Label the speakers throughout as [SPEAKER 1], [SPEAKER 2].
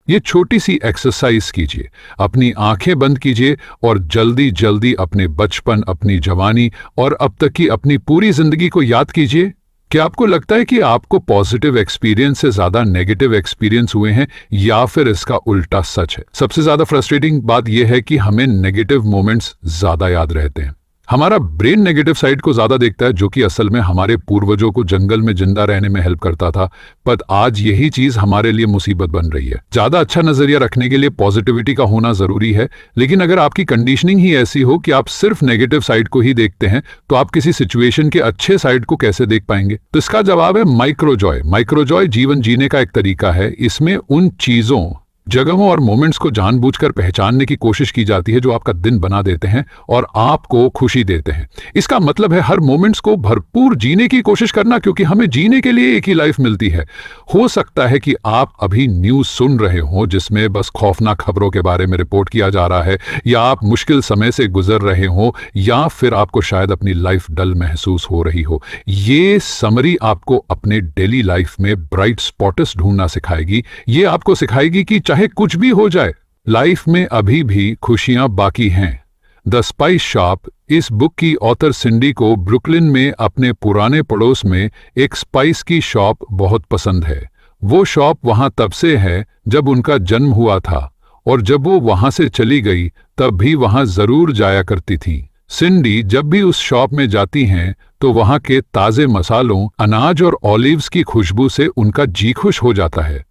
[SPEAKER 1] ये छोटी सी एक्सरसाइज कीजिए, अपनी आंखें बंद कीजिए और जल्दी जल्दी अपने बचपन, अपनी जवानी और अब तक की अपनी पूरी जिंदगी को याद कीजिए। क्या आपको लगता है कि आपको पॉजिटिव एक्सपीरियंस से ज्यादा नेगेटिव एक्सपीरियंस हुए हैं, या फिर इसका उल्टा सच है? सबसे ज्यादा फ्रस्ट्रेटिंग बात यह है कि हमें नेगेटिव मोमेंट्स ज्यादा याद रहते हैं। हमारा ब्रेन नेगेटिव साइड को ज्यादा देखता है, जो कि असल में हमारे पूर्वजों को जंगल में जिंदा रहने में हेल्प करता था, पर आज यही चीज हमारे लिए मुसीबत बन रही है। ज्यादा अच्छा नजरिया रखने के लिए पॉजिटिविटी का होना जरूरी है, लेकिन अगर आपकी कंडीशनिंग ही ऐसी हो कि आप सिर्फ नेगेटिव साइड को ही देखते हैं, तो आप किसी सिचुएशन के अच्छे साइड को कैसे देख पाएंगे? तो इसका जवाब है माइक्रो जॉय। माइक्रो जॉय जीवन जीने का एक तरीका है। इसमें उन चीजों, जगहों और मोमेंट्स को जानबूझकर पहचानने की कोशिश की जाती है जो आपका दिन बना देते हैं और आपको खुशी देते हैं। इसका मतलब है हर मोमेंट्स को भरपूर जीने की कोशिश करना, क्योंकि हमें जीने के लिए एक ही लाइफ मिलती है। हो सकता है कि आप अभी न्यूज़ सुन रहे हो जिसमें बस खौफनाक खबरों के बारे में रिपोर्ट किया जा रहा है, या आप मुश्किल समय से गुजर रहे हो, या फिर आपको शायद अपनी लाइफ डल महसूस हो रही हो। ये समरी आपको अपने डेली लाइफ में ब्राइट स्पॉट्स ढूंढना सिखाएगी। ये आपको सिखाएगी कि चाहे कुछ भी हो जाए, लाइफ में अभी भी खुशियां बाकी हैं। The spice shop. इस बुक की ऑथर सिंडी को ब्रुकलिन में अपने पुराने पड़ोस में एक स्पाइस की शॉप बहुत पसंद है। वो शॉप वहां तब से है जब उनका जन्म हुआ था, और जब वो वहां से चली गई तब भी वहां जरूर जाया करती थी। सिंडी जब भी उस शॉप में जाती हैं तो वहां के ताजे मसालों, अनाज और ऑलिव्स की खुशबू से उनका जी खुश हो जाता है।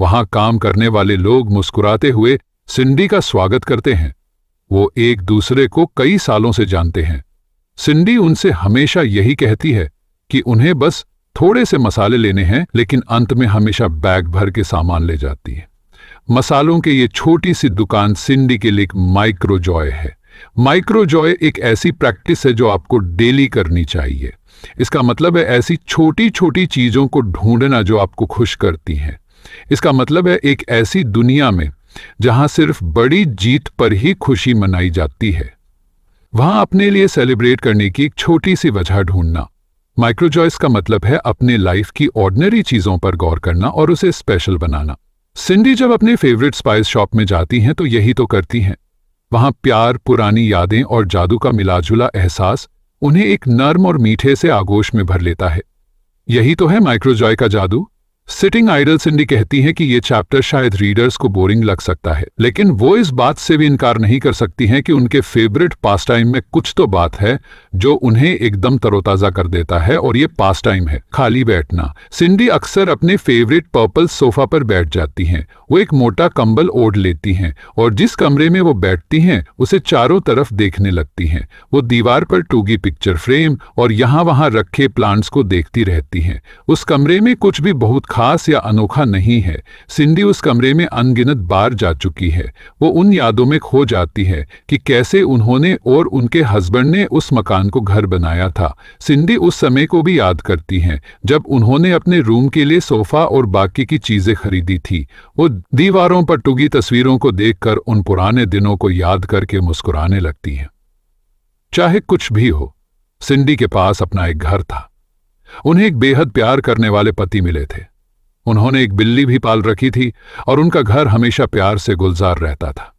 [SPEAKER 1] वहां काम करने वाले लोग मुस्कुराते हुए सिंडी का स्वागत करते हैं। वो एक दूसरे को कई सालों से जानते हैं। सिंडी उनसे हमेशा यही कहती है कि उन्हें बस थोड़े से मसाले लेने हैं, लेकिन अंत में हमेशा बैग भर के सामान ले जाती है। मसालों के ये छोटी सी दुकान सिंडी के लिए एक माइक्रो जॉय है। माइक्रो जॉय एक ऐसी प्रैक्टिस है जो आपको डेली करनी चाहिए। इसका मतलब है ऐसी छोटी छोटी चीजों को ढूंढना जो आपको खुश करती हैं। इसका मतलब है एक ऐसी दुनिया में जहां सिर्फ बड़ी जीत पर ही खुशी मनाई जाती है, वहां अपने लिए सेलिब्रेट करने की एक छोटी सी वजह ढूंढना। माइक्रो जॉयस का मतलब है अपने लाइफ की ऑर्डिनरी चीजों पर गौर करना और उसे स्पेशल बनाना। सिंडी जब अपने फेवरेट स्पाइस शॉप में जाती हैं तो यही तो करती हैं। वहां प्यार, पुरानी यादें और जादू का मिलाजुला एहसास उन्हें एक नर्म और मीठे से आगोश में भर लेता है। यही तो है माइक्रो जॉय का जादू। सिटिंग आइडल सिंडी कहती हैं कि ये चैप्टर शायद रीडर्स को बोरिंग लग सकता है, लेकिन वो इस बात से भी इनकार नहीं कर सकती हैं कि उनके फेवरेट पास टाइम में कुछ तो बात है जो उन्हें एकदम तरोताजा कर देता है, और ये पास टाइम है खाली बैठना। सिंडी अक्सर अपने फेवरेट पर्पल सोफा पर बैठ जाती हैं। वो एक मोटा कंबल ओढ़ लेती हैं और जिस कमरे में वो बैठती हैं उसे चारों तरफ देखने लगती हैं। वो दीवार पर टूगी पिक्चर फ्रेम और यहाँ वहाँ रखे प्लांट्स को देखती रहती हैं। उस कमरे में कुछ भी बहुत खास या अनोखा नहीं है। सिंडी उस कमरे में अनगिनत बार जा चुकी है। वो उन यादों में खो जाती है कि कैसे उन्होंने और उनके हस्बैंड ने उस मकान को घर बनाया था। सिंडी उस समय को भी याद करती हैं जब उन्होंने अपने रूम के लिए सोफा और बाकी की चीजें खरीदी थी। वो दीवारों पर टूगी तस्वीरों को देखकर उन पुराने दिनों को याद करके मुस्कुराने लगती हैं। चाहे कुछ भी हो, सिंडी के पास अपना एक घर था। उन्हें एक बेहद प्यार करने वाले पति मिले थे। उन्होंने एक बिल्ली भी पाल रखी थी और उनका घर हमेशा प्यार से गुलजार रहता था।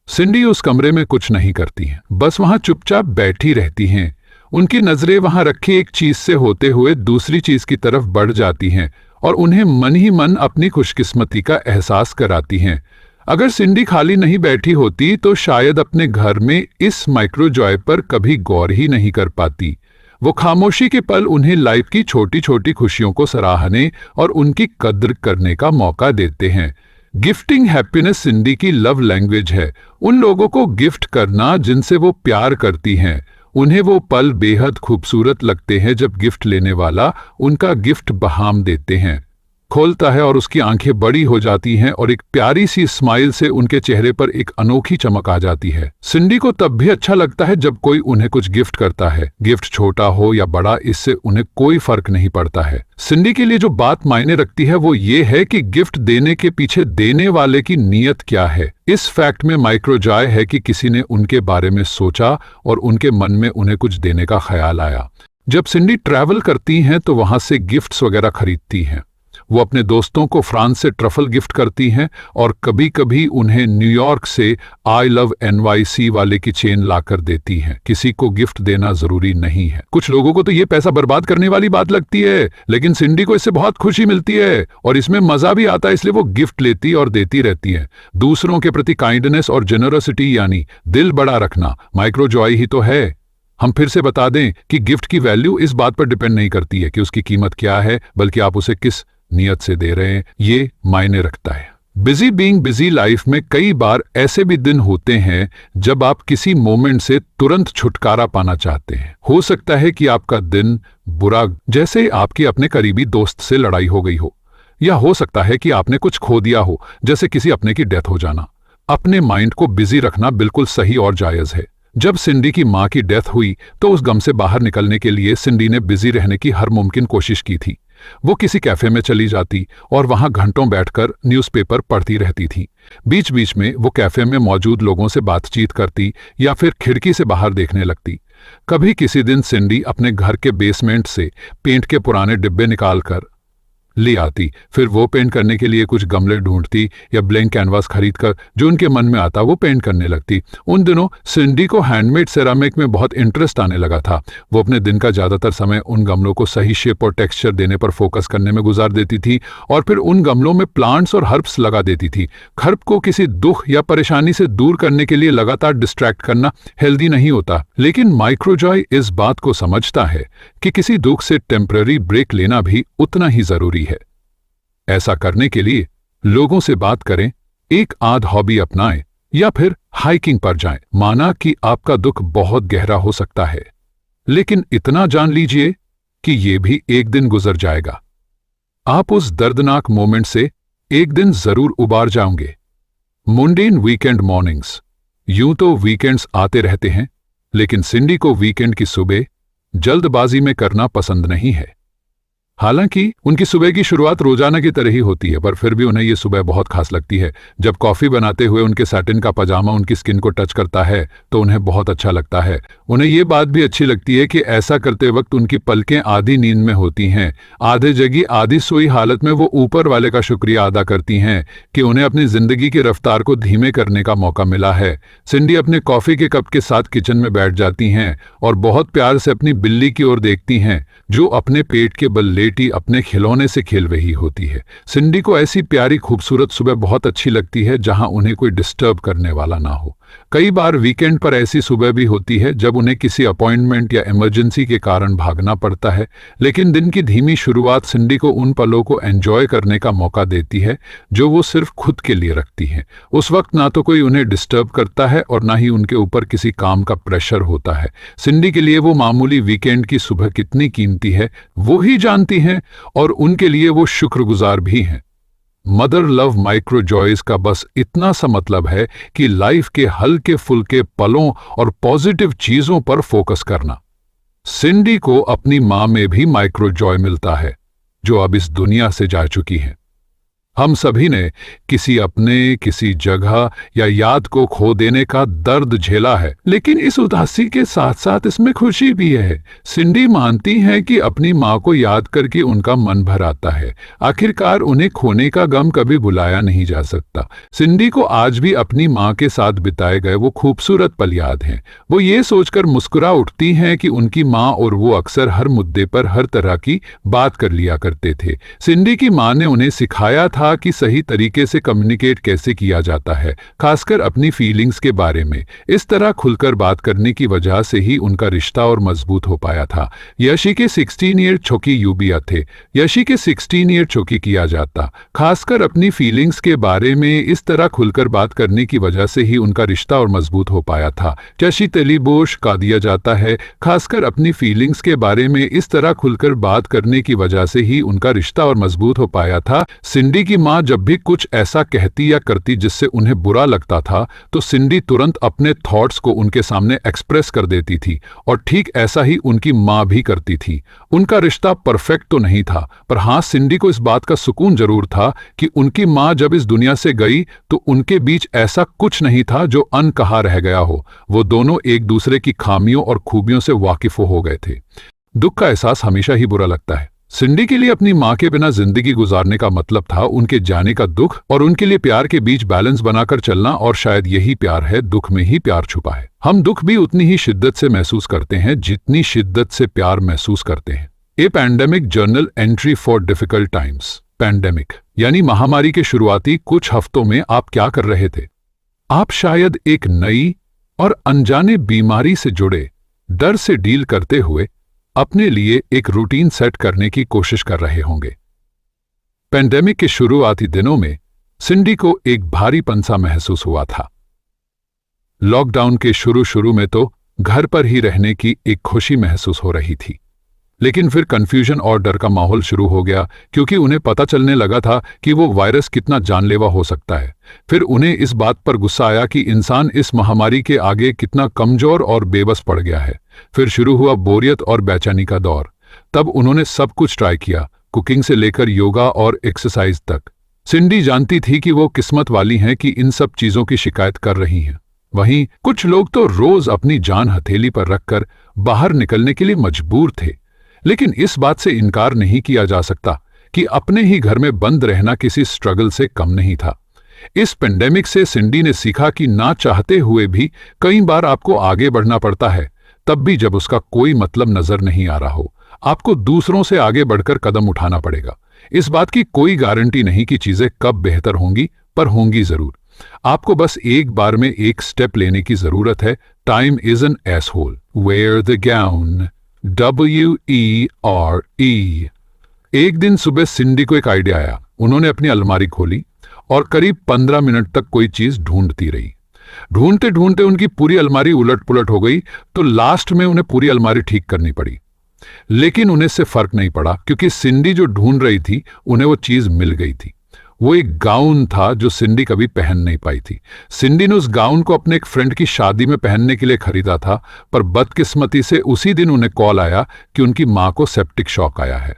[SPEAKER 1] सिंडी उस कमरे में कुछ नहीं करती हैं, बस वहां चुपचाप बैठी रहती हैं। उनकी नजरें वहां रखी एक चीज से होते हुए दूसरी चीज की तरफ बढ़ जाती हैं और उन्हें मन ही मन अपनी खुशकिस्मती का एहसास कराती हैं। अगर सिंडी खाली नहीं बैठी होती तो शायद अपने घर में इस माइक्रो जॉय पर कभी गौर ही नहीं कर पाती। वो खामोशी के पल उन्हें लाइफ की छोटी छोटी खुशियों को सराहने और उनकी कद्र करने का मौका देते हैं। गिफ्टिंग हैप्पीनेस सिंडी की लव लैंग्वेज है। उन लोगों को गिफ्ट करना जिनसे वो प्यार करती हैं। उन्हें वो पल बेहद खूबसूरत लगते हैं जब गिफ्ट लेने वाला उनका गिफ्ट बहाम देते हैं, खोलता है और उसकी आंखें बड़ी हो जाती हैं और एक प्यारी सी स्माइल से उनके चेहरे पर एक अनोखी चमक आ जाती है। सिंडी को तब भी अच्छा लगता है जब कोई उन्हें कुछ गिफ्ट करता है। गिफ्ट छोटा हो या बड़ा, इससे उन्हें कोई फर्क नहीं पड़ता है। सिंडी के लिए जो बात मायने रखती है वो ये है कि गिफ्ट देने के पीछे देने वाले की नीयत क्या है। इस फैक्ट में माइक्रो जॉय है कि किसी ने उनके बारे में सोचा और उनके मन में उन्हें कुछ देने का ख्याल आया। जब सिंडी ट्रैवल करती हैं तो वहां से गिफ्ट्स वगैरह खरीदती हैं। वो अपने दोस्तों को फ्रांस से ट्रफल गिफ्ट करती हैं और कभी कभी उन्हें न्यूयॉर्क से आई लव NYC वाले की चेन लाकर देती हैं। किसी को गिफ्ट देना जरूरी नहीं है। कुछ लोगों को तो ये पैसा बर्बाद करने वाली बात लगती है, लेकिन सिंडी को इससे बहुत खुशी मिलती है और इसमें मजा भी आता है, इसलिए वो गिफ्ट लेती और देती रहती है। दूसरों के प्रति काइंडनेस और जेनरसिटी यानी दिल बड़ा रखना माइक्रो जॉय ही तो है। हम फिर से बता दें कि गिफ्ट की वैल्यू इस बात पर डिपेंड नहीं करती है कि उसकी कीमत क्या है, बल्कि आप उसे किस नियत से दे रहे हैं, ये मायने रखता है। बिजी बीइंग बिजी लाइफ में कई बार ऐसे भी दिन होते हैं जब आप किसी मोमेंट से तुरंत छुटकारा पाना चाहते हैं। हो सकता है कि आपका दिन बुरा, जैसे आपकी अपने करीबी दोस्त से लड़ाई हो गई हो, या हो सकता है कि आपने कुछ खो दिया हो, जैसे किसी अपने की डेथ हो जाना। अपने माइंड को बिजी रखना बिल्कुल सही और जायज है। जब सिंडी की मां की डेथ हुई तो उस गम से बाहर निकलने के लिए सिंडी ने बिजी रहने की हर मुमकिन कोशिश की थी। वो किसी कैफे में चली जाती और वहां घंटों बैठकर न्यूज़पेपर पढ़ती रहती थी। बीच बीच में वो कैफे में मौजूद लोगों से बातचीत करती या फिर खिड़की से बाहर देखने लगती। कभी किसी दिन सिंडी अपने घर के बेसमेंट से पेंट के पुराने डिब्बे निकालकर ले आती, फिर वो पेंट करने के लिए कुछ गमले ढूंढती या ब्लैंक कैनवास खरीदकर जो उनके मन में आता वो पेंट करने लगती। उन दिनों सिंडी को हैंडमेड सेरामिक में बहुत इंटरेस्ट आने लगा था। वो अपने दिन का ज्यादातर समय उन गमलों को सही शेप और टेक्सचर देने पर फोकस करने में गुजार देती थी और फिर उन गमलों में प्लांट्स और हर्ब्स लगा देती थी। खर्ब को किसी दुख या परेशानी से दूर करने के लिए लगातार डिस्ट्रैक्ट करना हेल्दी नहीं होता, लेकिन माइक्रोजॉय इस बात को समझता है कि किसी दुख से टेम्पररी ब्रेक लेना भी उतना ही जरूरी है। ऐसा करने के लिए लोगों से बात करें, एक आध हॉबी अपनाएं या फिर हाइकिंग पर जाएं। माना कि आपका दुख बहुत गहरा हो सकता है, लेकिन इतना जान लीजिए कि यह भी एक दिन गुजर जाएगा। आप उस दर्दनाक मोमेंट से एक दिन जरूर उबार जाओगे। Mundane weekend mornings. यूं तो वीकेंड्स आते रहते हैं, लेकिन सिंडी को वीकेंड की सुबह जल्दबाजी में करना पसंद नहीं है। हालांकि उनकी सुबह की शुरुआत रोजाना की तरह ही होती है, पर फिर भी उन्हें ये सुबह बहुत खास लगती है। जब कॉफी बनाते हुए उनके सैटिन का पजामा उनकी स्किन को टच करता है तो उन्हें बहुत अच्छा लगता है। उन्हें ये बात भी अच्छी लगती है कि ऐसा करते वक्त उनकी पलकें आधी नींद में होती हैं। आधे जगी आधी सोई हालत में वो ऊपर वाले का शुक्रिया अदा करती हैं कि उन्हें अपनी जिंदगी की रफ्तार को धीमे करने का मौका मिला है। सिंडी अपने कॉफी के कप के साथ किचन में बैठ जाती हैं और बहुत प्यार से अपनी बिल्ली की ओर देखती हैं, जो अपने पेट के बल लेटी अपने खिलौने से खेल रही होती है। सिंडी को ऐसी प्यारी खूबसूरत सुबह बहुत अच्छी लगती है जहां उन्हें कोई डिस्टर्ब करने वाला ना हो। कई बार वीकेंड पर ऐसी सुबह भी होती है जब उन्हें किसी अपॉइंटमेंट या इमरजेंसी के कारण भागना पड़ता है, लेकिन दिन की धीमी शुरुआत सिंडी को उन पलों को एंजॉय करने का मौका देती है जो वो सिर्फ खुद के लिए रखती हैं। उस वक्त ना तो कोई उन्हें डिस्टर्ब करता है और ना ही उनके ऊपर किसी काम का प्रेशर होता है। सिंडी के लिए वो मामूली वीकेंड की सुबह कितनी कीमती है वो ही जानती हैं और उनके लिए वो शुक्रगुजार भी हैं। मदर लव माइक्रो जॉयज का बस इतना सा मतलब है कि लाइफ के हल्के फुल्के पलों और पॉजिटिव चीजों पर फोकस करना। सिंडी को अपनी मां में भी माइक्रो जॉय मिलता है, जो अब इस दुनिया से जा चुकी है। हम सभी ने किसी अपने, किसी जगह या याद को खो देने का दर्द झेला है, लेकिन इस उदासी के साथ साथ इसमें खुशी भी है। सिंडी मानती है कि अपनी माँ को याद करके उनका मन भर आता है। आखिरकार उन्हें खोने का गम कभी भुलाया नहीं जा सकता। सिंडी को आज भी अपनी माँ के साथ बिताए गए वो खूबसूरत पल याद हैं। वो ये सोचकर मुस्कुरा उठती हैं कि उनकी माँ और वो अक्सर हर मुद्दे पर हर तरह की बात कर लिया करते थे। सिंडी की माँ ने उन्हें सिखाया था कि सही तरीके से कम्युनिकेट कैसे किया जाता है, खासकर अपनी फीलिंग्स के बारे में। इस तरह खुलकर बात करने की वजह से ही उनका रिश्ता और मजबूत हो पाया था। यशी के 16 ईयर छोकी यूबिया थे। यशी के 16 ईयर छोकी किया जाता, खासकर अपनी फीलिंग्स के बारे में इस तरह खुलकर बात करने की वजह से ही उनका रिश्ता और मजबूत हो पाया था। यशी तेलीबोश का दिया जाता है, खासकर अपनी फीलिंग्स के बारे में इस तरह खुलकर बात करने की वजह से ही उनका रिश्ता और मजबूत हो पाया था। सिंडी की माँ जब भी कुछ ऐसा कहती या करती जिससे उन्हें बुरा लगता था तो सिंडी तुरंत अपने थॉट्स को उनके सामने एक्सप्रेस कर देती थी, और ठीक ऐसा ही उनकी माँ भी करती थी। उनका रिश्ता परफेक्ट तो नहीं था, पर हाँ, सिंडी को इस बात का सुकून जरूर था कि उनकी माँ जब इस दुनिया से गई तो उनके बीच ऐसा कुछ नहीं था जो अनकहा रह गया हो। वो दोनों एक दूसरे की खामियों और खूबियों से वाकिफ हो गए थे। दुख का एहसास हमेशा ही बुरा लगता है, सिंडी के लिए अपनी माँ के बिना जिंदगी गुजारने का मतलब था उनके जाने का दुख, और उनके लिए प्यार के बीच बैलेंस बनाकर चलना, और शायद यही प्यार है, दुख में ही प्यार छुपा है। हम दुख भी उतनी ही शिद्दत से महसूस करते हैं जितनी शिद्दत से प्यार महसूस करते हैं। A pandemic journal entry for difficult times. Pandemic यानी महामारी के शुरुआती कुछ हफ्तों में आप क्या कर रहे थे? आप शायद एक नई और अनजाने बीमारी से जुड़े डर से डील करते हुए अपने लिए एक रूटीन सेट करने की कोशिश कर रहे होंगे। पैंडेमिक के शुरुआती दिनों में सिंडी को एक भारीपन सा महसूस हुआ था। लॉकडाउन के शुरू में तो घर पर ही रहने की एक खुशी महसूस हो रही थी, लेकिन फिर कंफ्यूजन और डर का माहौल शुरू हो गया, क्योंकि उन्हें पता चलने लगा था कि वो वायरस कितना जानलेवा हो सकता है। फिर उन्हें इस बात पर गुस्सा आया कि इंसान इस महामारी के आगे कितना कमजोर और बेबस पड़ गया है। फिर शुरू हुआ बोरियत और बेचैनी का दौर। तब उन्होंने सब कुछ ट्राई किया, कुकिंग से लेकर योगा और एक्सरसाइज तक। सिंडी जानती थी कि वो किस्मत वाली हैं कि इन सब चीजों की शिकायत कर रही हैं। वहीं कुछ लोग तो रोज अपनी जान हथेली पर रखकर बाहर निकलने के लिए मजबूर थे, लेकिन इस बात से इनकार नहीं किया जा सकता कि अपने ही घर में बंद रहना किसी स्ट्रगल से कम नहीं था। इस पेंडेमिक से सिंडी ने सीखा कि ना चाहते हुए भी कई बार आपको आगे बढ़ना पड़ता है, तब भी जब उसका कोई मतलब नजर नहीं आ रहा हो। आपको दूसरों से आगे बढ़कर कदम उठाना पड़ेगा। इस बात की कोई गारंटी नहीं कि चीजें कब बेहतर होंगी, पर होंगी जरूर। आपको बस एक बार में एक स्टेप लेने की जरूरत है। टाइम इज एन एसहोल, वेयर द गाउन, WERE। एक दिन सुबह सिंडी को एक आइडिया आया। उन्होंने अपनी अलमारी खोली और करीब 15 मिनट तक कोई चीज ढूंढती रही। ढूंढते ढूंढते उनकी पूरी अलमारी उलट पुलट हो गई, तो लास्ट में उन्हें पूरी अलमारी ठीक करनी पड़ी। लेकिन उन्हें इससे फर्क नहीं पड़ा, क्योंकि सिंडी जो ढूंढ रही थी उन्हें वो चीज मिल गई थी। वो एक गाउन था जो सिंडी कभी पहन नहीं पाई थी। सिंडी ने उस गाउन को अपने एक फ्रेंड की शादी में पहनने के लिए खरीदा था, पर बदकिस्मती से उसी दिन उन्हें कॉल आया कि उनकी मां को सेप्टिक शॉक आया है।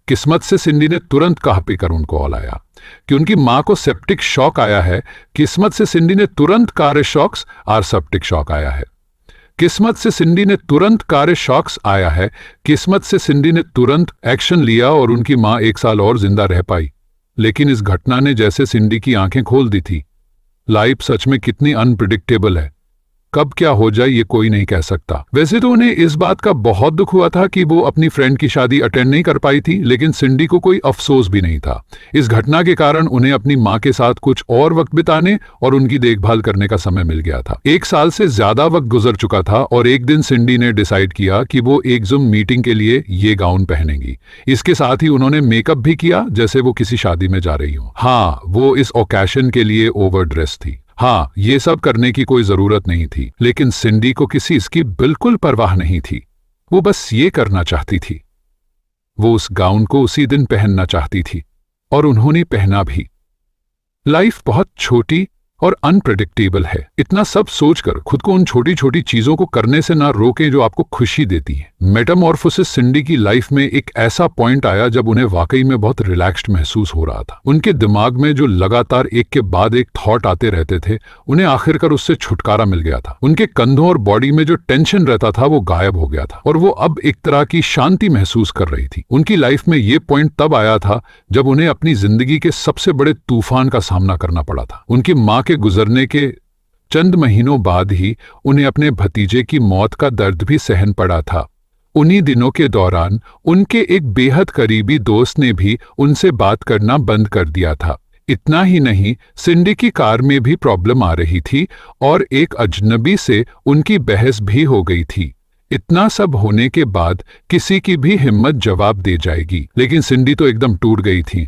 [SPEAKER 1] किस्मत से सिंडी ने तुरंत कहा कर उनको कॉल आया कि उनकी मां को सेप्टिक शॉक आया है। किस्मत से सिंडी ने तुरंत कार्य शॉक्स और सेप्टिक शॉक आया है। किस्मत से सिंडी ने तुरंत कार्य शॉक्स आया है। किस्मत से सिंडी ने तुरंत एक्शन लिया और उनकी मां 1 साल और जिंदा रह पाई। लेकिन इस घटना ने जैसे सिंडी की आंखें खोल दी थी। लाइफ सच में कितनी अनप्रिडिक्टेबल है, कब क्या हो जाए ये कोई नहीं कह सकता। वैसे तो उन्हें इस बात का बहुत दुख हुआ था कि वो अपनी फ्रेंड की शादी अटेंड नहीं कर पाई थी, लेकिन सिंडी को कोई अफसोस भी नहीं था। इस घटना के कारण उन्हें अपनी मां के साथ कुछ और वक्त बिताने और उनकी देखभाल करने का समय मिल गया था। 1 साल से ज्यादा वक्त गुजर चुका था और एक दिन सिंडी ने डिसाइड किया कि वो एक जूम मीटिंग के लिए ये गाउन पहनेंगी। इसके साथ ही उन्होंने मेकअप भी किया जैसे वो किसी शादी में जा रही हो। हाँ, वो इस ओकेशन के लिए ओवर ड्रेस थी। हाँ, ये सब करने की कोई जरूरत नहीं थी, लेकिन सिंडी को किसी इसकी बिल्कुल परवाह नहीं थी। वो बस ये करना चाहती थी। वो उस गाउन को उसी दिन पहनना चाहती थी, और उन्होंने पहना भी। लाइफ बहुत छोटी और अनप्रेडिक्टेबल है। इतना सब सोचकर खुद को उन छोटी छोटी चीजों को करने से ना रोकें जो आपको खुशी देती हैं। मेटामॉर्फोसिस सिंडी की लाइफ में एक ऐसा पॉइंट आया जब उन्हें वाकई में बहुत रिलैक्स्ड महसूस हो रहा था। उनके दिमाग में जो लगातार एक के बाद एक थॉट आते रहते थे, उन्हें आखिरकार उससे छुटकारा मिल गया था। उनके कंधों और बॉडी में जो टेंशन रहता था वो गायब हो गया था, और वो अब एक तरह की शांति महसूस कर रही थी। उनकी लाइफ में ये पॉइंट तब आया था जब उन्हें अपनी जिंदगी के सबसे बड़े तूफान का सामना करना पड़ा था। उनकी मां के गुजरने के चंद महीनों बाद ही उन्हें अपने भतीजे की मौत का दर्द भी सहन पड़ा था। उन्हीं दिनों के दौरान उनके एक बेहद करीबी दोस्त ने भी उनसे बात करना बंद कर दिया था। इतना ही नहीं, सिंडी की कार में भी प्रॉब्लम आ रही थी और एक अजनबी से उनकी बहस भी हो गई थी। इतना सब होने के बाद किसी की भी हिम्मत जवाब दे जाएगी, लेकिन सिंडी तो एकदम टूट गई थी।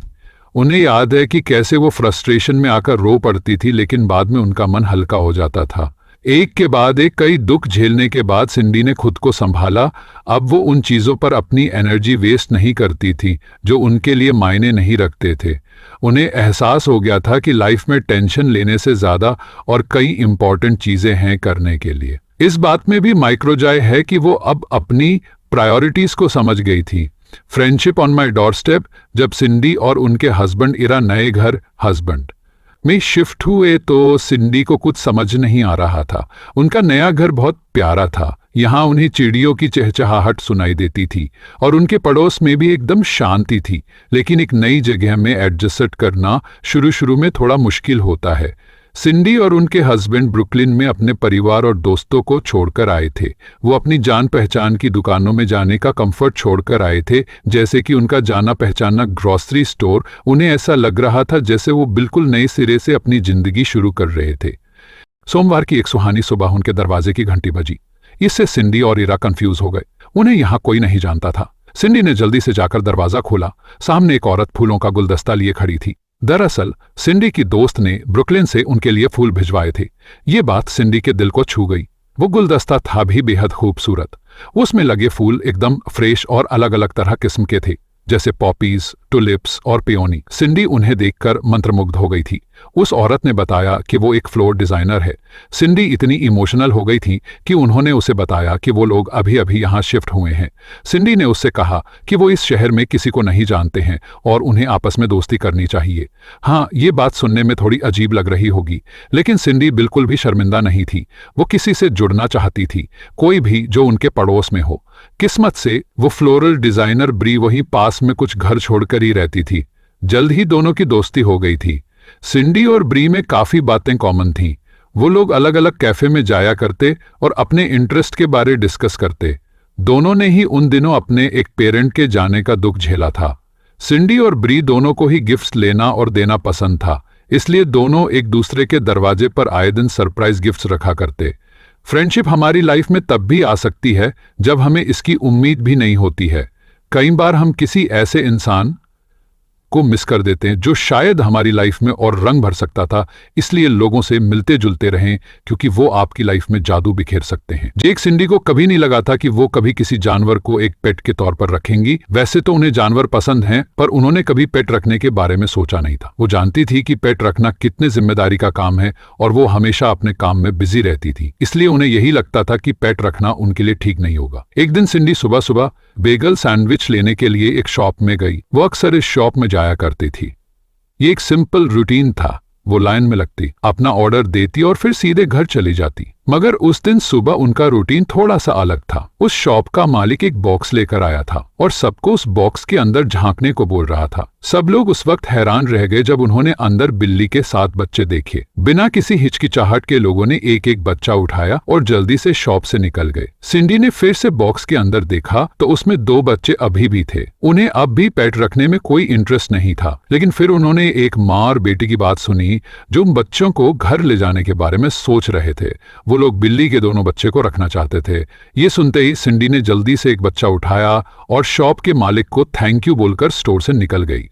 [SPEAKER 1] उन्हें याद है कि कैसे वो फ्रस्ट्रेशन में आकर रो पड़ती थी, लेकिन बाद में उनका मन हल्का हो जाता था। एक के बाद एक कई दुख झेलने के बाद सिंडी ने खुद को संभाला। अब वो उन चीजों पर अपनी एनर्जी वेस्ट नहीं करती थी जो उनके लिए मायने नहीं रखते थे। उन्हें एहसास हो गया था कि लाइफ में टेंशन लेने से ज्यादा और कई इंपॉर्टेंट चीजें हैं करने के लिए। इस बात में भी माइक्रोजॉय है कि वो अब अपनी प्रायोरिटीज को समझ गई थी। फ्रेंडशिप ऑन माई डोरस्टेप, जब सिंडी और उनके हस्बैंड इरा नए घर हस्बैंड में शिफ्ट हुए तो सिंडी को कुछ समझ नहीं आ रहा था। उनका नया घर बहुत प्यारा था, यहाँ उन्हें चिड़ियों की चहचहाहट सुनाई देती थी और उनके पड़ोस में भी एकदम शांति थी। लेकिन एक नई जगह में एडजस्ट करना शुरू में थोड़ा मुश्किल होता है। सिंडी और उनके हस्बैंड ब्रुकलिन में अपने परिवार और दोस्तों को छोड़कर आए थे। वो अपनी जान पहचान की दुकानों में जाने का कंफर्ट छोड़कर आए थे, जैसे कि उनका जाना पहचाना ग्रोसरी स्टोर। उन्हें ऐसा लग रहा था जैसे वो बिल्कुल नए सिरे से अपनी जिंदगी शुरू कर रहे थे। सोमवार की एक सुहानी सुबह उनके दरवाजे की घंटी बजी। इससे सिंडी और इरा कंफ्यूज हो गए। उन्हें यहाँ कोई नहीं जानता था। सिंडी ने जल्दी से जाकर दरवाजा खोला। सामने एक औरत फूलों का गुलदस्ता लिए खड़ी थी। दरअसल सिंडी की दोस्त ने ब्रुकलिन से उनके लिए फूल भिजवाए थे। ये बात सिंडी के दिल को छू गई। वो गुलदस्ता था भी बेहद खूबसूरत। उसमें लगे फूल एकदम फ्रेश और अलग अलग तरह किस्म के थे, जैसे पॉपीज, टुलिप्स और पियोनी। सिंडी उन्हें देखकर मंत्रमुग्ध हो गई थी। उस औरत ने बताया कि वो एक फ्लोर डिजाइनर है। सिंडी इतनी इमोशनल हो गई थी कि उन्होंने उसे बताया कि वो लोग अभी अभी यहाँ शिफ्ट हुए हैं। सिंडी ने उससे कहा कि वो इस शहर में किसी को नहीं जानते हैं और उन्हें आपस में दोस्ती करनी चाहिए। हाँ, ये बात सुनने में थोड़ी अजीब लग रही होगी, लेकिन सिंडी बिल्कुल भी शर्मिंदा नहीं थी। वो किसी से जुड़ना चाहती थी, कोई भी जो उनके पड़ोस में हो। किस्मत से वो फ्लोरल डिजाइनर ब्री वहीं पास में कुछ घर छोड़कर ही रहती थी। जल्द ही दोनों की दोस्ती हो गई थी। सिंडी और ब्री में काफी बातें कॉमन थीं। वो लोग अलग अलग कैफे में जाया करते और अपने इंटरेस्ट के बारे डिस्कस करते। दोनों ने ही उन दिनों अपने एक पेरेंट के जाने का दुख झेला था। सिंडी और ब्री दोनों को ही गिफ्ट्स लेना और देना पसंद था, इसलिए दोनों एक दूसरे के दरवाजे पर आए दिन सरप्राइज गिफ्ट्स रखा करते। फ्रेंडशिप हमारी लाइफ में तब भी आ सकती है जब हमें इसकी उम्मीद भी नहीं होती है। कई बार हम किसी ऐसे इंसान को मिस कर देते हैं जो शायद हमारी लाइफ में और रंग भर सकता था। इसलिए लोगों से मिलते जुलते रहें, क्योंकि वो आपकी लाइफ में जादू बिखेर सकते हैं। जेक सिंडी को कभी नहीं लगा था कि वो कभी किसी जानवर को एक पेट के तौर पर रखेंगी। वैसे तो उन्हें जानवर पसंद हैं, पर उन्होंने कभी पेट रखने के बारे में सोचा नहीं था। वो जानती थी कि पेट रखना कितने जिम्मेदारी का काम है और वो हमेशा अपने काम में बिजी रहती थी, इसलिए उन्हें यही लगता था कि पेट रखना उनके लिए ठीक नहीं होगा। एक दिन सिंडी सुबह सुबह बेगल सैंडविच लेने के लिए एक शॉप में गई। वो अक्सर इस शॉप में जाया करती थी। ये एक सिंपल रूटीन था। वो लाइन में लगती, अपना ऑर्डर देती और फिर सीधे घर चली जाती। मगर उस दिन सुबह उनका रूटीन थोड़ा सा अलग था। उस शॉप का मालिक एक बॉक्स लेकर आया था और सबको उस बॉक्स के अंदर झांकने को बोल रहा था। सब लोग उस वक्त हैरान रह गए जब उन्होंने अंदर बिल्ली के 7 बच्चे देखे। बिना किसी हिचकिचाहट के लोगों ने एक एक बच्चा उठाया और जल्दी से शॉप से निकल गए। सिंडी ने फिर से बॉक्स के अंदर देखा तो उसमें 2 बच्चे अभी भी थे। उन्हें अब भी पेट रखने में कोई इंटरेस्ट नहीं था, लेकिन फिर उन्होंने एक माँ और बेटी की बात सुनी जो उन बच्चों को घर ले जाने के बारे में सोच रहे थे। वो लोग बिल्ली के दोनों बच्चे को रखना चाहते थे। ये सुनते ही सिंडी ने जल्दी से एक बच्चा उठाया और शॉप के मालिक को थैंक यू बोलकर स्टोर से निकल गई।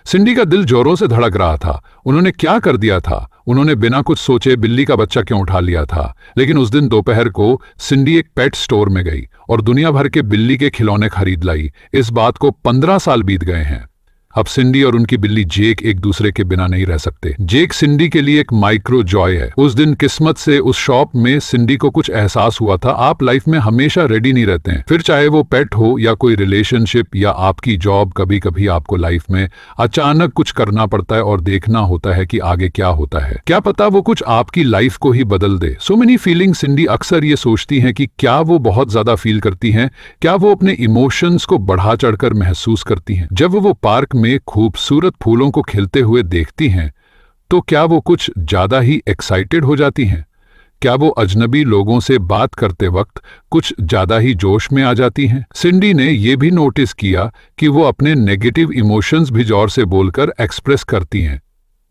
[SPEAKER 1] सिंडी का दिल जोरों से धड़क रहा था। उन्होंने क्या कर दिया था? उन्होंने बिना कुछ सोचे बिल्ली का बच्चा क्यों उठा लिया था? लेकिन उस दिन दोपहर को सिंडी एक पेट स्टोर में गई और दुनिया भर के बिल्ली के खिलौने खरीद लाई। इस बात को 15 साल बीत गए हैं। अब सिंडी और उनकी बिल्ली जेक एक दूसरे के बिना नहीं रह सकते। जेक सिंडी के लिए एक माइक्रो जॉय है। उस दिन किस्मत से उस शॉप में सिंडी को कुछ एहसास हुआ था। आप लाइफ में हमेशा रेडी नहीं रहते हैं, फिर चाहे वो पेट हो या कोई रिलेशनशिप या आपकी जॉब। कभी कभी आपको लाइफ में अचानक कुछ करना पड़ता है और देखना होता है कि आगे क्या होता है। क्या पता वो कुछ आपकी लाइफ को ही बदल दे। So many feeling. सिंडी अक्सर ये सोचती हैं कि क्या वो बहुत ज्यादा फील करती हैं, क्या वो अपने इमोशंस को बढ़ा चढ़कर महसूस करती हैं। जब वो पार्क में खूबसूरत फूलों को खिलते हुए देखती हैं तो क्या वो कुछ ज्यादा ही एक्साइटेड हो जाती हैं? क्या वो अजनबी लोगों से बात करते वक्त कुछ ज्यादा ही जोश में आ जाती हैं? सिंडी ने यह भी नोटिस किया कि वो अपने नेगेटिव इमोशंस भी जोर से बोलकर एक्सप्रेस करती हैं।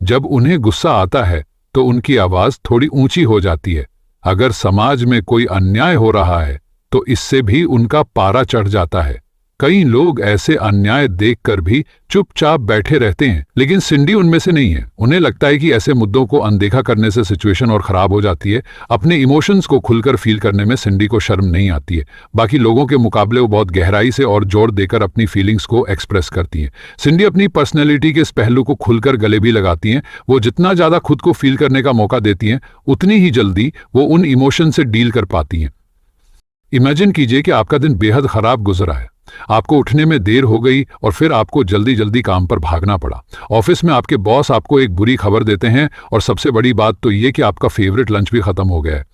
[SPEAKER 1] जब उन्हें गुस्सा आता है तो उनकी आवाज थोड़ी ऊंची हो जाती है। अगर समाज में कोई अन्याय हो रहा है तो इससे भी उनका पारा चढ़ जाता है। कई लोग ऐसे अन्याय देखकर भी चुपचाप बैठे रहते हैं, लेकिन सिंडी उनमें से नहीं है। उन्हें लगता है कि ऐसे मुद्दों को अनदेखा करने से सिचुएशन और खराब हो जाती है। अपने इमोशंस को खुलकर फील करने में सिंडी को शर्म नहीं आती है। बाकी लोगों के मुकाबले वो बहुत गहराई से और जोर देकर अपनी फीलिंग्स को एक्सप्रेस करती है। सिंडी अपनी पर्सनैलिटी के इस पहलू को खुलकर गले भी लगाती हैं। वो जितना ज्यादा खुद को फील करने का मौका देती हैं, उतनी ही जल्दी वो उन इमोशन से डील कर पाती हैं। इमेजिन कीजिए कि आपका दिन बेहद खराब गुजरा है। आपको उठने में देर हो गई और फिर आपको जल्दी जल्दी काम पर भागना पड़ा। ऑफिस में आपके बॉस आपको एक बुरी खबर देते हैं और सबसे बड़ी बात तो ये कि आपका फेवरेट लंच भी खत्म हो गया है।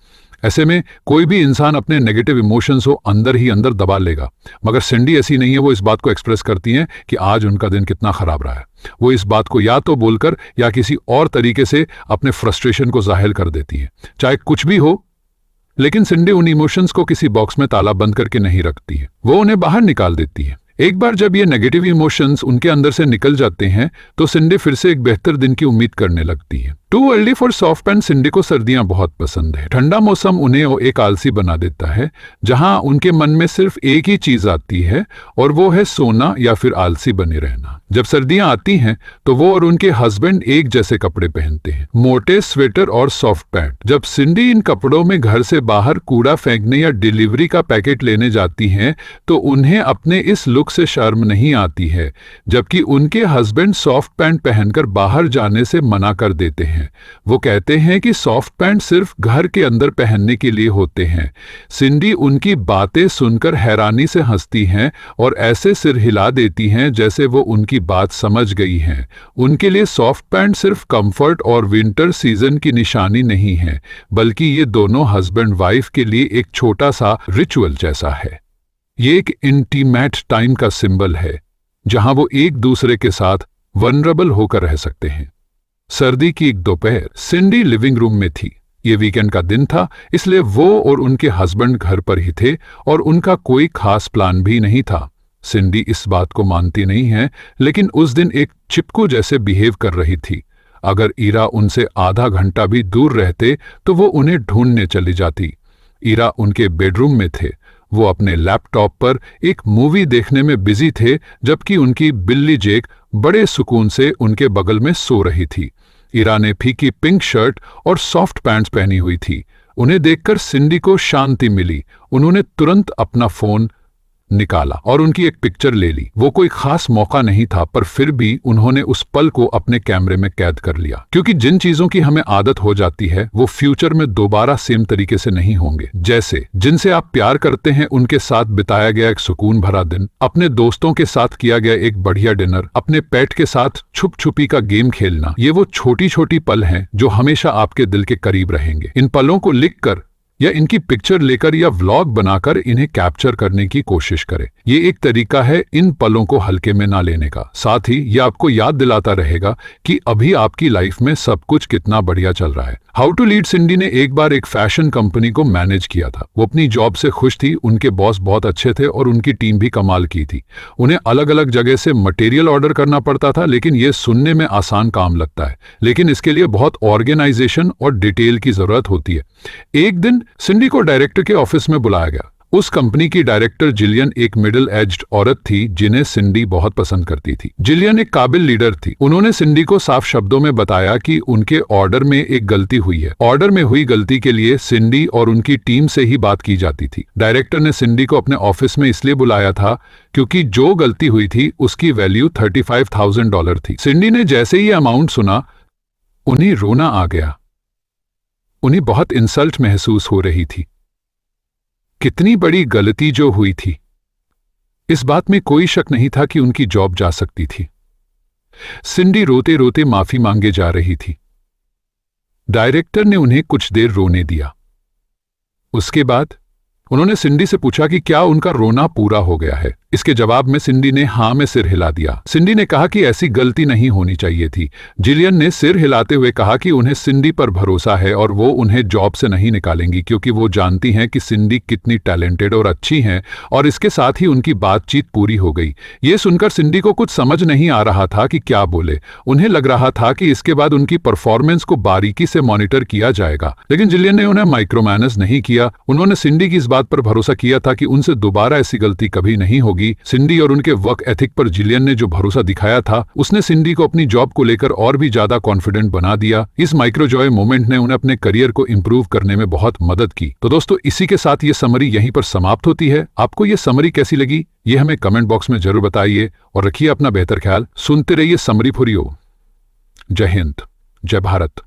[SPEAKER 1] ऐसे में कोई भी इंसान अपने नेगेटिव इमोशंस को अंदर ही अंदर दबा लेगा। मगर सिंडी ऐसी नहीं है, वो इस बात को एक्सप्रेस करती हैं कि आज उनका दिन कितना खराब रहा है। वो इस बात को या तो बोलकर या किसी और तरीके से अपने फ्रस्ट्रेशन को जाहिर कर देती है। चाहे कुछ भी हो, लेकिन सिंडी उन इमोशंस को किसी बॉक्स में ताला बंद करके नहीं रखती है, वो उन्हें बाहर निकाल देती है। एक बार जब ये नेगेटिव इमोशंस उनके अंदर से निकल जाते हैं तो सिंडी फिर से एक बेहतर दिन की उम्मीद करने लगती है। Too early for soft pant. Cindy को सर्दियां बहुत पसंद है। ठंडा मौसम उन्हें एक आलसी बना देता है, जहां उनके मन में सिर्फ एक ही चीज आती है और वो है सोना या फिर आलसी बने रहना। जब सर्दियां आती हैं तो वो और उनके हस्बैंड एक जैसे कपड़े पहनते हैं, मोटे स्वेटर और सॉफ्ट पैंट। जब सिंडी इन कपड़ों में घर से बाहर कूड़ा फेंकने या डिलीवरी का पैकेट लेने जाती हैं तो उन्हें अपने इस लुक से शर्म नहीं आती है, जबकि उनके हस्बैंड सॉफ्ट पैंट पहनकर बाहर जाने से मना कर देते हैं। वो कहते हैं कि सॉफ्ट पैंट सिर्फ घर के अंदर पहनने के लिए होते हैं। सिंडी उनकी बातें सुनकर हैरानी से हंसती हैं और ऐसे सिर हिला देती हैं जैसे वो उनकी बात समझ गई हैं। उनके लिए सॉफ्ट पैंट सिर्फ कंफर्ट और विंटर सीजन की निशानी नहीं है, बल्कि ये दोनों हस्बैंड वाइफ के लिए एक छोटा सा रिचुअल जैसा है। ये एक इंटीमेट टाइम का सिंबल है, जहां वो एक दूसरे के साथ वनरेबल होकर रह सकते हैं। सर्दी की एक दोपहर सिंडी लिविंग रूम में थी। ये वीकेंड का दिन था, इसलिए वो और उनके हस्बैंड घर पर ही थे और उनका कोई खास प्लान भी नहीं था। सिंडी इस बात को मानती नहीं है, लेकिन उस दिन एक चिपकू जैसे बिहेव कर रही थी। अगर ईरा उनसे आधा घंटा भी दूर रहते तो वो उन्हें ढूंढने चली जाती। ईरा उनके बेडरूम में थे। वो अपने लैपटॉप पर एक मूवी देखने में बिजी थे, जबकि उनकी बिल्ली जेक बड़े सुकून से उनके बगल में सो रही थी। ईरा ने फीकी पिंक शर्ट और सॉफ्ट पैंट्स पहनी हुई थी। उन्हें देखकर सिंडी को शांति मिली। उन्होंने तुरंत अपना फोन निकाला और उनकी एक पिक्चर ले ली। वो कोई खास मौका नहीं था, पर फिर भी उन्होंने उस पल को अपने कैमरे में कैद कर लिया, क्योंकि जिन चीजों की हमें आदत हो जाती है वो फ्यूचर में दोबारा सेम तरीके से नहीं होंगे। जैसे जिनसे आप प्यार करते हैं उनके साथ बिताया गया एक सुकून भरा दिन, अपने दोस्तों के साथ किया गया एक बढ़िया डिनर, अपने पेट के साथ छुप छुपी का गेम खेलना। ये वो छोटी छोटी पल हैं जो हमेशा आपके दिल के करीब रहेंगे। इन पलों को लिखकर या इनकी पिक्चर लेकर या व्लॉग बनाकर इन्हें कैप्चर करने की कोशिश करें। ये एक तरीका है इन पलों को हल्के में ना लेने का। साथ ही ये आपको याद दिलाता रहेगा कि अभी आपकी लाइफ में सब कुछ कितना बढ़िया चल रहा है। How to lead. सिंडी ने एक बार एक फैशन कंपनी को मैनेज किया था। वो अपनी जॉब से खुश थी, उनके बॉस बहुत अच्छे थे और उनकी टीम भी कमाल की थी। उन्हें अलग अलग जगह से मटेरियल ऑर्डर करना पड़ता था, लेकिन ये सुनने में आसान काम लगता है, लेकिन इसके लिए बहुत ऑर्गेनाइजेशन और डिटेल की जरूरत होती है। एक दिन सिंडी को डायरेक्टर के ऑफिस में बुलाया गया। उस कंपनी की डायरेक्टर जिलियन एक मिडिल एज्ड औरत थी जिन्हें सिंडी बहुत पसंद करती थी। जिलियन एक काबिल लीडर थी। उन्होंने सिंडी को साफ शब्दों में बताया कि उनके ऑर्डर में एक गलती हुई है। ऑर्डर में हुई गलती के लिए सिंडी और उनकी टीम से ही बात की जाती थी। डायरेक्टर ने सिंडी को अपने ऑफिस में इसलिए बुलाया था क्योंकि जो गलती हुई थी उसकी वैल्यू $35,000 थी। सिंडी ने जैसे ही अमाउंट सुना, उन्हें रोना आ गया। उन्हें बहुत इंसल्ट महसूस हो रही थी। कितनी बड़ी गलती जो हुई थी। इस बात में कोई शक नहीं था कि उनकी जॉब जा सकती थी। सिंडी रोते रोते माफी मांगे जा रही थी। डायरेक्टर ने उन्हें कुछ देर रोने दिया। उसके बाद उन्होंने सिंडी से पूछा कि क्या उनका रोना पूरा हो गया है। इसके जवाब में सिंडी ने हाँ में सिर हिला दिया। सिंडी ने कहा कि ऐसी गलती नहीं होनी चाहिए थी। जिलियन ने सिर हिलाते हुए कहा कि उन्हें सिंडी पर भरोसा है और वो उन्हें जॉब से नहीं निकालेंगी, क्योंकि वो जानती हैं कि सिंडी कितनी टैलेंटेड और अच्छी हैं। और इसके साथ ही उनकी बातचीत पूरी हो गई। ये सुनकर सिंडी को कुछ समझ नहीं आ रहा था कि क्या बोले। उन्हें लग रहा था कि इसके बाद उनकी परफॉर्मेंस को बारीकी से मॉनिटर किया जाएगा, लेकिन जिलियन ने उन्हें माइक्रो मैनेज नहीं किया। उन्होंने सिंडी की इस बात पर भरोसा किया था कि उनसे दोबारा ऐसी गलती कभी नहीं होगी। सिंडी और उनके वर्क एथिक पर जिलियन ने जो भरोसा दिखाया था, उसने सिंडी को अपनी जॉब को लेकर और भी ज्यादा कॉन्फिडेंट बना दिया। इस माइक्रो जॉय मोमेंट ने उन्हें अपने करियर को इंप्रूव करने में बहुत मदद की। तो दोस्तों, इसी के साथ ये समरी यहीं पर समाप्त होती है। आपको ये समरी कैसी लगी, ये हमें कमेंट बॉक्स में जरूर बताइए और रखिए अपना बेहतर ख्याल। सुनते रहिए समरी फॉर यू। जय हिंद, जय भारत।